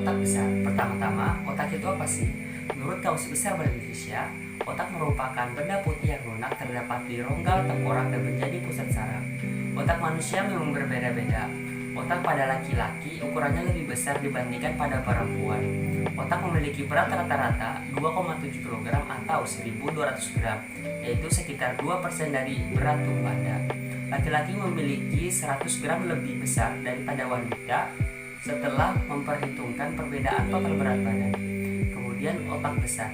otak besar. Pertama-tama, otak itu apa sih? Menurut Kamus Besar Bahasa Indonesia, otak merupakan benda putih yang lunak terdapat di rongga tengkorak dan menjadi pusat saraf. Otak manusia memang berbeda-beda. Otak pada laki-laki ukurannya lebih besar dibandingkan pada perempuan. Otak memiliki berat rata-rata 2,7 kg atau 1.200 gram, yaitu sekitar 2% dari berat tubuh Anda. Laki-laki memiliki 100 gram lebih besar daripada wanita setelah memperhitungkan perbedaan total berat badan. Kemudian otak besar.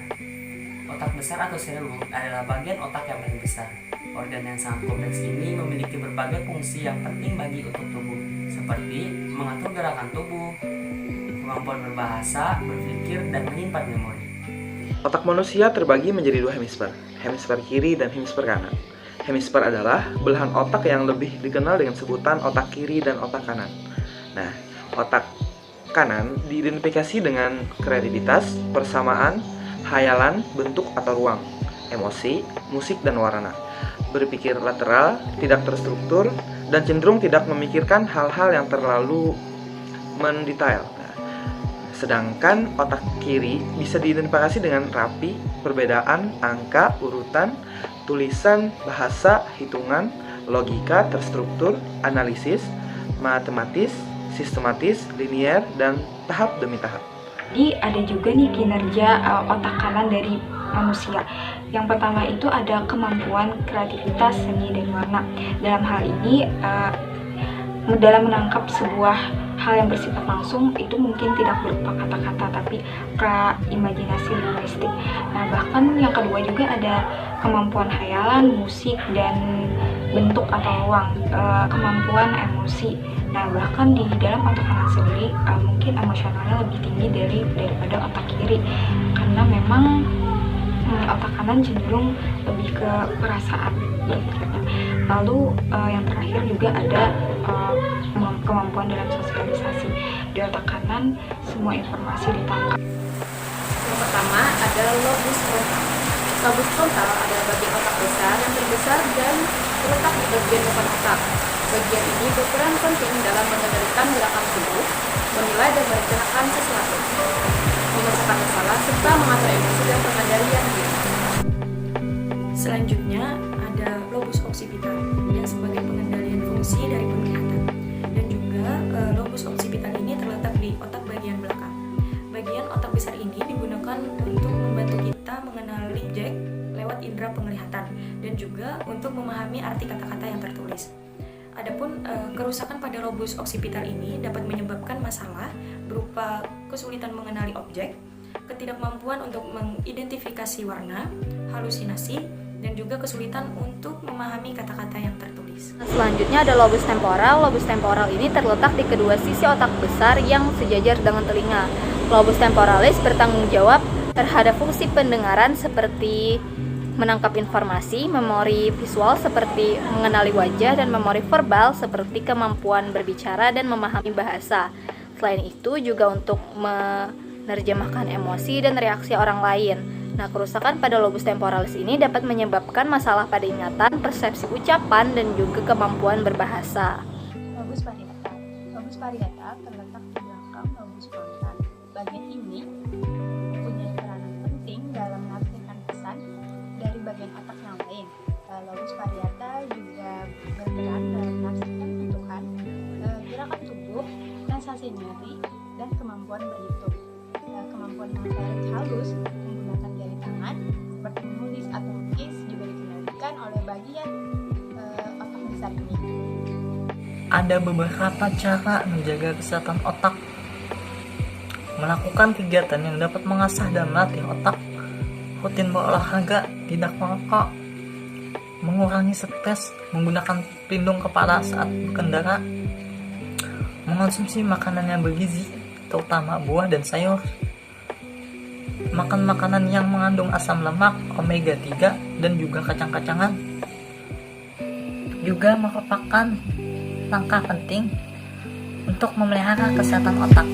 Otak besar atau cerebellum adalah bagian otak yang paling besar. Organ yang sangat kompleks ini memiliki berbagai fungsi yang penting bagi untuk tubuh, seperti mengatur gerakan tubuh, kemampuan berbahasa, berpikir, dan menyimpan memori. Otak manusia terbagi menjadi dua hemisfer, hemisfer kiri dan hemisfer kanan. Hemisfer adalah belahan otak yang lebih dikenal dengan sebutan otak kiri dan otak kanan. Nah, otak kanan diidentifikasi dengan kreativitas, persamaan, hayalan, bentuk atau ruang, emosi, musik, dan warna. Berpikir lateral, tidak terstruktur, dan cenderung tidak memikirkan hal-hal yang terlalu mendetail. Sedangkan otak kiri bisa diidentifikasi dengan rapi, perbedaan, angka, urutan, tulisan, bahasa, hitungan, logika, terstruktur, analisis, matematis, sistematis, linier, dan tahap demi tahap. Jadi ada juga nih kinerja otak kanan dari manusia. Yang pertama itu ada kemampuan kreativitas, seni, dan warna. Dalam hal ini, dalam menangkap sebuah hal yang bersifat langsung itu mungkin tidak berupa kata-kata tapi imajinasi linguistik. Nah, bahkan yang kedua juga ada kemampuan hayalan, musik, dan bentuk atau ruang, kemampuan emosi. Nah, bahkan di dalam otak kanan sendiri mungkin emosionalnya lebih tinggi daripada otak kiri, karena memang otak kanan cenderung lebih ke perasaan gitu. Lalu yang terakhir juga ada kemampuan dalam sosialisasi. Di otak kanan semua informasi ditangkap. Yang pertama ada lobus frontal. Lobus frontal adalah bagian otak besar yang terbesar dan terletak di bagian depan otak. Bagian ini berperan penting dalam mengendalikan gerakan tubuh, menilai dan merencanakan sesuatu, memecahkan masalah, serta mengatur emosi dan pengendalian diri. Selanjutnya ada lobus occipital yang sebagai pengendalian fungsi dari penglihatan, dan juga lobus occipital ini terletak di otak bagian belakang. Bagian otak besar ini digunakan untuk membantu kita mengenali objek lewat indera penglihatan dan juga untuk memahami arti kata-kata yang tertulis. Adapun kerusakan pada lobus occipital ini dapat menyebabkan masalah berupa kesulitan mengenali objek, ketidakmampuan untuk mengidentifikasi warna, halusinasi, dan juga kesulitan untuk memahami kata-kata yang tertulis. Selanjutnya ada lobus temporal. Lobus temporal ini terletak di kedua sisi otak besar yang sejajar dengan telinga. Lobus temporalis bertanggung jawab terhadap fungsi pendengaran seperti menangkap informasi, memori visual seperti mengenali wajah, dan memori verbal seperti kemampuan berbicara dan memahami bahasa. Selain itu juga untuk menerjemahkan emosi dan reaksi orang lain. Nah, kerusakan pada lobus temporalis ini dapat menyebabkan masalah pada ingatan, persepsi ucapan, dan juga kemampuan berbahasa. Lobus parietal. Lobus parietal terletak di belakang lobus frontal. Bagian ini mempunyai peranan penting dalam menafsirkan pesan dari bagian otak yang lain. Lobus parietal juga berperan dalam menafsirkan kebutuhan, gerakan tubuh, sensasi nyeri, dan kemampuan berhitung. Kemampuan motorik halus menggunakan jari tangan seperti menulis atau melukis juga dikendalikan oleh bagian otak besar ini. Ada beberapa cara menjaga kesehatan otak. Melakukan kegiatan yang dapat mengasah dan melatih otak, rutin berolahraga, tidak merokok, mengurangi stres, menggunakan pelindung kepala saat berkendara, mengonsumsi makanan yang bergizi, terutama buah dan sayur, makan makanan yang mengandung asam lemak, omega 3, dan juga kacang-kacangan. Juga merupakan langkah penting untuk memelihara kesehatan otak.